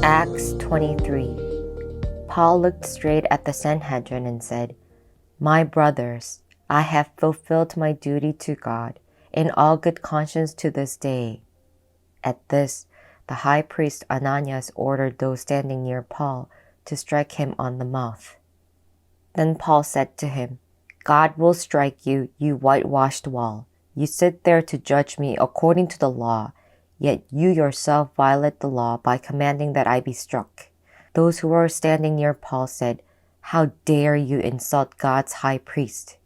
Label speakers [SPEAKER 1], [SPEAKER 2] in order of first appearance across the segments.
[SPEAKER 1] Acts 23. Paul looked straight at the Sanhedrin and said, "My brothers, I have fulfilled my duty to God in all good conscience to this day." At this, the high priest Ananias ordered those standing near Paul to strike him on the mouth. Then Paul said to him, "God will strike you, you whitewashed wall. You sit there to judge me according to the law, yet you yourself violate the law by commanding that I be struck." Those who were standing near Paul said, "How dare you insult God's high priest?"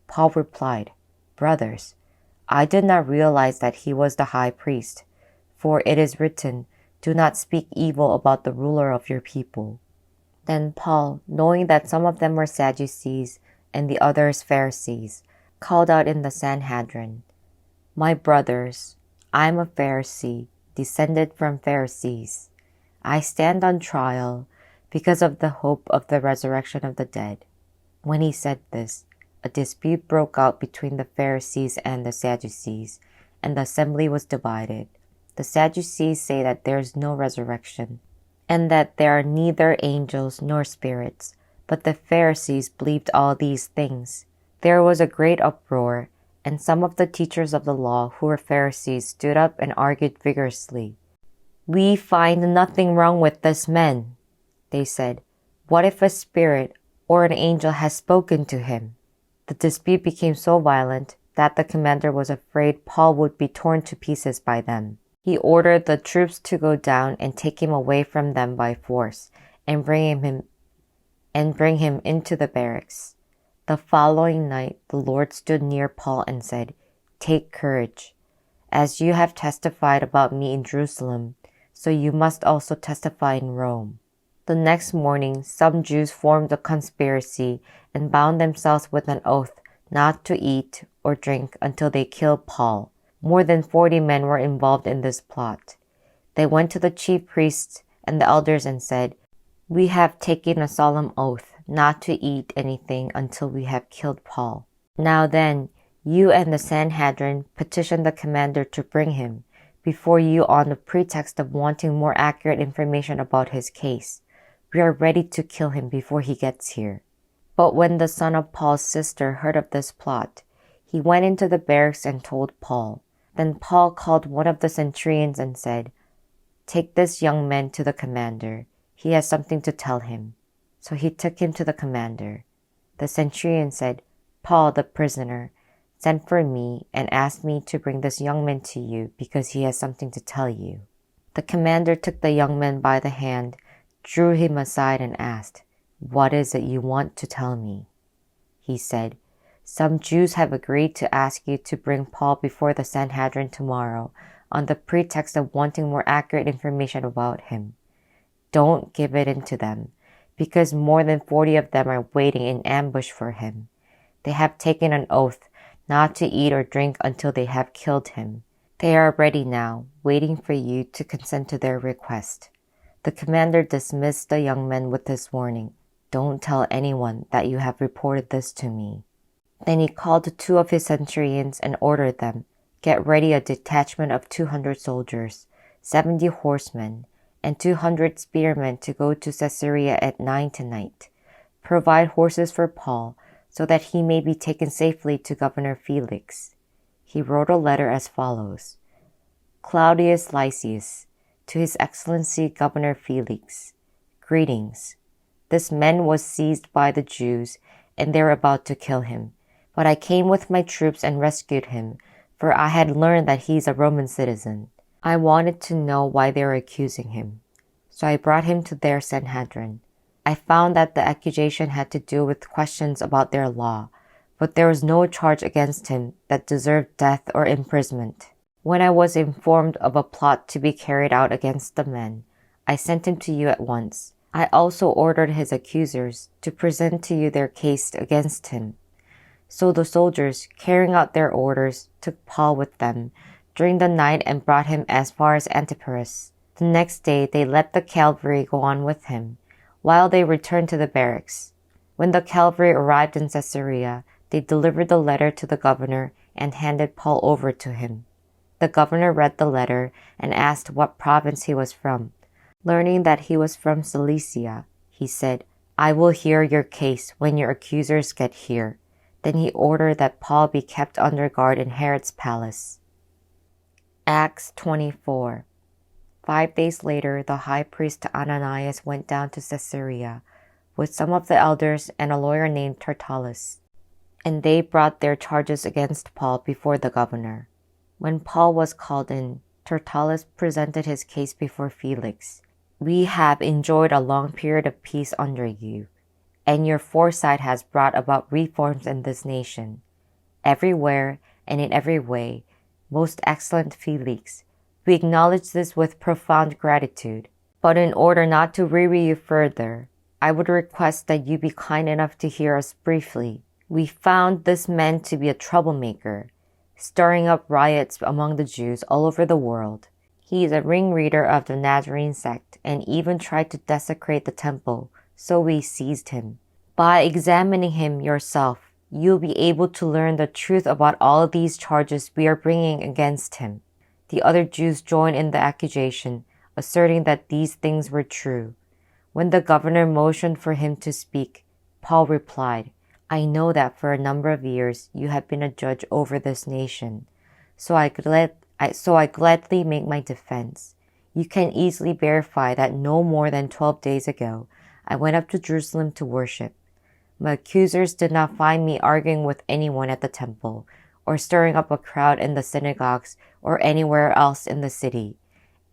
[SPEAKER 1] Paul replied, "Brothers, I did not realize that he was the high priest, for it is written, 'Do not speak evil about the ruler of your people.'" Then Paul, knowing that some of them were Sadducees and the others Pharisees, called out in the Sanhedrin, "My brothers, I am a Pharisee, descended from Pharisees. I stand on trial because of the hope of the resurrection of the dead." When he said this, a dispute broke out between the Pharisees and the Sadducees, and the assembly was divided. The Sadducees say that there is no resurrection, and that there are neither angels nor spirits, but the Pharisees believed all these things. There was a great uproar, and some of the teachers of the law who were Pharisees stood up and argued vigorously. "We find nothing wrong with this man," they said. "What if a spirit or an angel has spoken to him?" The dispute became so violent that the commander was afraid Paul would be torn to pieces by them. He ordered the troops to go down and take him away from them by force and bring him into the barracks. The following night, the Lord stood near Paul and said, "Take courage. As you have testified about me in Jerusalem, so you must also testify in Rome." The next morning, some Jews formed a conspiracy and bound themselves with an oath not to eat or drink until they killed Paul. More than 40 men were involved in this plot. They went to the chief priests and the elders and said, "We have taken a solemn oath not to eat anything until we have killed Paul. Now then, you and the Sanhedrin petitioned the commander to bring him before you on the pretext of wanting more accurate information about his case. We are ready to kill him before he gets here." But when the son of Paul's sister heard of this plot, he went into the barracks and told Paul. Then Paul called one of the centurions and said, "Take this young man to the commander. He has something to tell him." So he took him to the commander. The centurion said, "Paul, the prisoner, sent for me and asked me to bring this young man to you because he has something to tell you." The commander took the young man by the hand, drew him aside and asked, "What is it you want to tell me?" He said, "Some Jews have agreed to ask you to bring Paul before the Sanhedrin tomorrow on the pretext of wanting more accurate information about him. Don't give it in to them, because more than 40 of them are waiting in ambush for him. They have taken an oath not to eat or drink until they have killed him. They are ready now, waiting for you to consent to their request." The commander dismissed the young man with this warning, "Don't tell anyone that you have reported this to me." Then he called 2 of his centurions and ordered them, "Get ready a detachment of 200 soldiers, 70 horsemen, and 200 spearmen to go to Caesarea at 9 tonight. Provide horses for Paul, so that he may be taken safely to Governor Felix." He wrote a letter as follows: "Claudius Lysias, to His Excellency Governor Felix, greetings. This man was seized by the Jews, and they were about to kill him. But I came with my troops and rescued him, for I had learned that he is a Roman citizen. I wanted to know why they were accusing him. So I brought him to their Sanhedrin. I found that the accusation had to do with questions about their law, but there was no charge against him that deserved death or imprisonment. When I was informed of a plot to be carried out against the men, I sent him to you at once. I also ordered his accusers to present to you their case against him." So the soldiers, carrying out their orders, took Paul with them during the night and brought him as far as Antiparis. The next day they let the cavalry go on with him, while they returned to the barracks. When the cavalry arrived in Caesarea, they delivered the letter to the governor and handed Paul over to him. The governor read the letter and asked what province he was from. Learning that he was from Cilicia, he said, "I will hear your case when your accusers get here." Then he ordered that Paul be kept under guard in Herod's palace. Acts 24. 5 days later, the high priest Ananias went down to Caesarea with some of the elders and a lawyer named Tertullus, and they brought their charges against Paul before the governor. When Paul was called in, Tertullus presented his case before Felix. "We have enjoyed a long period of peace under you, and your foresight has brought about reforms in this nation. Everywhere and in every way, most excellent Felix, we acknowledge this with profound gratitude. But in order not to weary you further, I would request that you be kind enough to hear us briefly. We found this man to be a troublemaker, stirring up riots among the Jews all over the world. He is a ringleader of the Nazarene sect and even tried to desecrate the temple, so we seized him. By examining him yourself, you'll be able to learn the truth about all of these charges we are bringing against him." The other Jews joined in the accusation, asserting that these things were true. When the governor motioned for him to speak, Paul replied, "I know that for a number of years you have been a judge over this nation, so I gladly make my defense. You can easily verify that no more than 12 days ago, I went up to Jerusalem to worship. My accusers did not find me arguing with anyone at the temple, or stirring up a crowd in the synagogues or anywhere else in the city,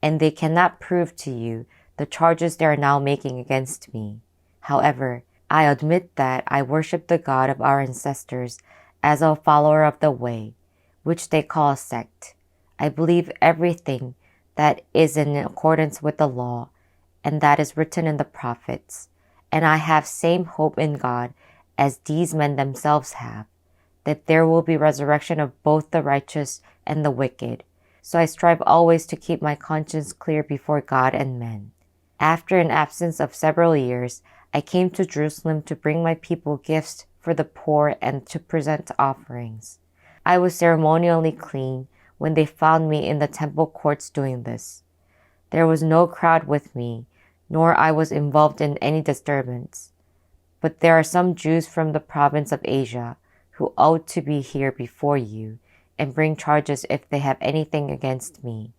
[SPEAKER 1] and they cannot prove to you the charges they are now making against me. However, I admit that I worship the God of our ancestors as a follower of the way, which they call a sect. I believe everything that is in accordance with the law, and that is written in the prophets, and I have same hope in God as these men themselves have, that there will be resurrection of both the righteous and the wicked. So I strive always to keep my conscience clear before God and men. After an absence of several years, I came to Jerusalem to bring my people gifts for the poor and to present offerings. I was ceremonially clean when they found me in the temple courts doing this. There was no crowd with me, nor I was involved in any disturbance. But there are some Jews from the province of Asia who ought to be here before you and bring charges if they have anything against me.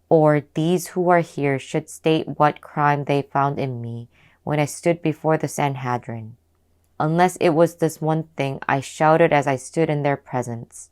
[SPEAKER 1] Or these who are here should state what crime they found in me when I stood before the Sanhedrin. Unless it was this one thing, I shouted as I stood in their presence.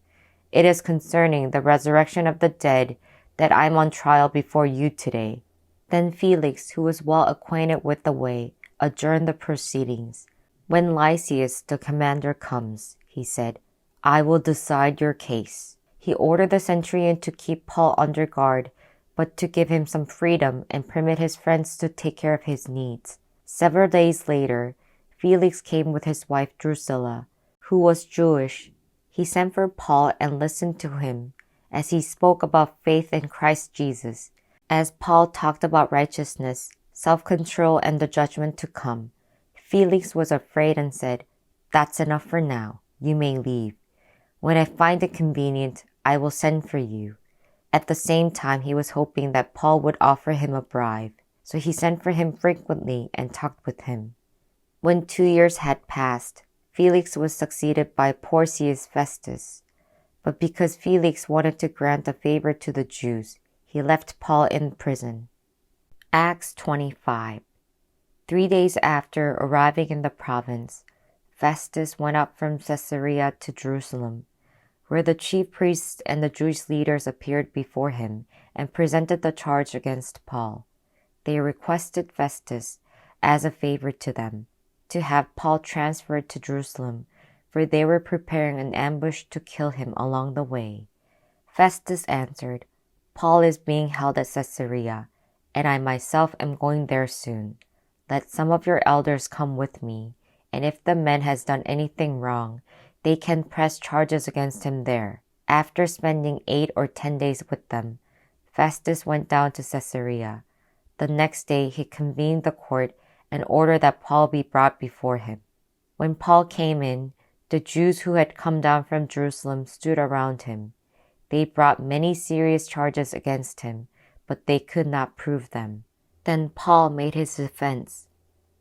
[SPEAKER 1] It is concerning the resurrection of the dead that I am on trial before you today." Then Felix, who was well acquainted with the way, adjourned the proceedings. "When Lysias, the commander, comes," he said, "I will decide your case." He ordered the centurion to keep Paul under guard, but to give him some freedom and permit his friends to take care of his needs. Several days later, Felix came with his wife Drusilla, who was Jewish. He sent for Paul and listened to him as he spoke about faith in Christ Jesus. As Paul talked about righteousness, self-control, and the judgment to come, Felix was afraid and said, "That's enough for now. You may leave. When I find it convenient, I will send for you." At the same time, he was hoping that Paul would offer him a bribe, so he sent for him frequently and talked with him. When 2 years had passed, Felix was succeeded by Porcius Festus. But because Felix wanted to grant a favor to the Jews, he left Paul in prison. Acts 25. 3 days after arriving in the province, Festus went up from Caesarea to Jerusalem, where the chief priests and the Jewish leaders appeared before him and presented the charge against Paul. They requested Festus, as a favor to them, to have Paul transferred to Jerusalem, for they were preparing an ambush to kill him along the way. Festus answered, "Paul is being held at Caesarea, and I myself am going there soon. Let some of your elders come with me, and if the man has done anything wrong, they can press charges against him there." After spending 8 or 10 days with them, Festus went down to Caesarea. The next day he convened the court and ordered that Paul be brought before him. When Paul came in, the Jews who had come down from Jerusalem stood around him. They brought many serious charges against him, but they could not prove them. Then Paul made his defense.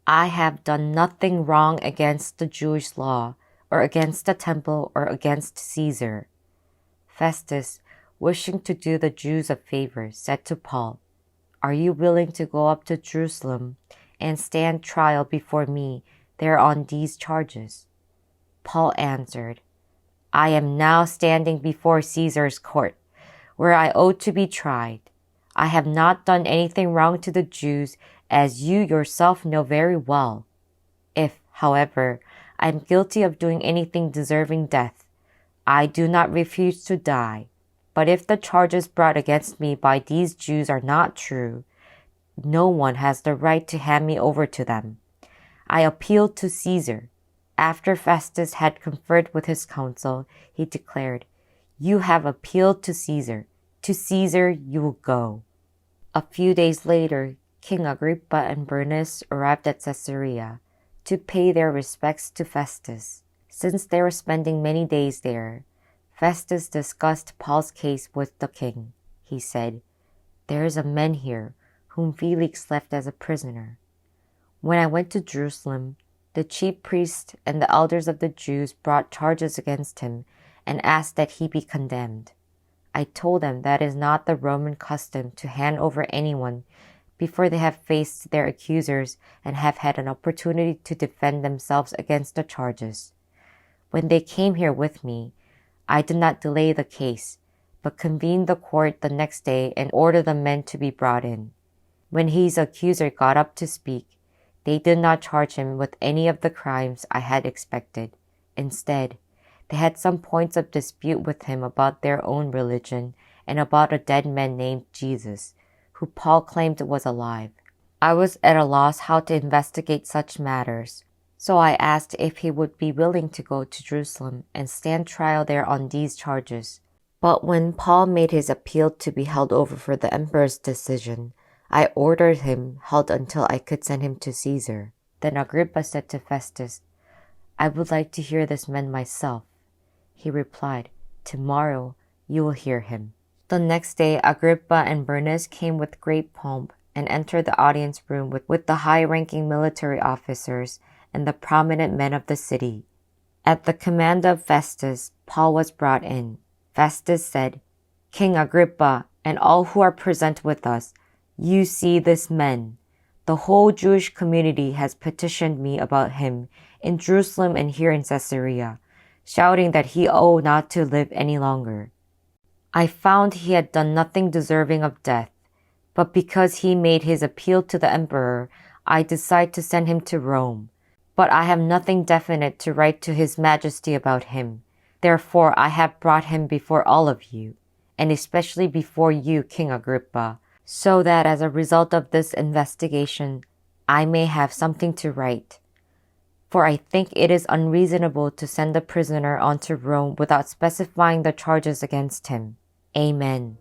[SPEAKER 1] I have done nothing wrong against the Jewish law, or against the temple, or against Caesar. Festus, wishing to do the Jews a favor, said to Paul, Are you willing to go up to Jerusalem and stand trial before me there on these charges? Paul answered, I am now standing before Caesar's court, where I ought to be tried. I have not done anything wrong to the Jews, as you yourself know very well. If, however, I am guilty of doing anything deserving death, I do not refuse to die. But if the charges brought against me by these Jews are not true, no one has the right to hand me over to them. I appeal to Caesar. After Festus had conferred with his council, he declared, You have appealed to Caesar. To Caesar you will go. A few days later, King Agrippa and Bernice arrived at Caesarea to pay their respects to Festus. Since they were spending many days there, Festus discussed Paul's case with the king. He said, There is a man here whom Felix left as a prisoner. When I went to Jerusalem, the chief priests and the elders of the Jews brought charges against him and asked that he be condemned. I told them that it is not the Roman custom to hand over anyone before they have faced their accusers and have had an opportunity to defend themselves against the charges. When they came here with me, I did not delay the case, but convened the court the next day and ordered the men to be brought in. When his accuser got up to speak, they did not charge him with any of the crimes I had expected. Instead, they had some points of dispute with him about their own religion and about a dead man named Jesus, who Paul claimed was alive. I was at a loss how to investigate such matters, so I asked if he would be willing to go to Jerusalem and stand trial there on these charges. But when Paul made his appeal to be held over for the emperor's decision, I ordered him held until I could send him to Caesar. Then Agrippa said to Festus, I would like to hear this man myself. He replied, Tomorrow you will hear him. The next day Agrippa and Bernice came with great pomp and entered the audience room with the high-ranking military officers and the prominent men of the city. At the command of Festus, Paul was brought in. Festus said, King Agrippa and all who are present with us, you see this man. The whole Jewish community has petitioned me about him in Jerusalem and here in Caesarea, shouting that he ought not to live any longer. I found he had done nothing deserving of death, but because he made his appeal to the emperor, I decided to send him to Rome. But I have nothing definite to write to His Majesty about him. Therefore I have brought him before all of you, and especially before you, King Agrippa, so that as a result of this investigation, I may have something to write. For I think it is unreasonable to send the prisoner on to Rome without specifying the charges against him. Amen.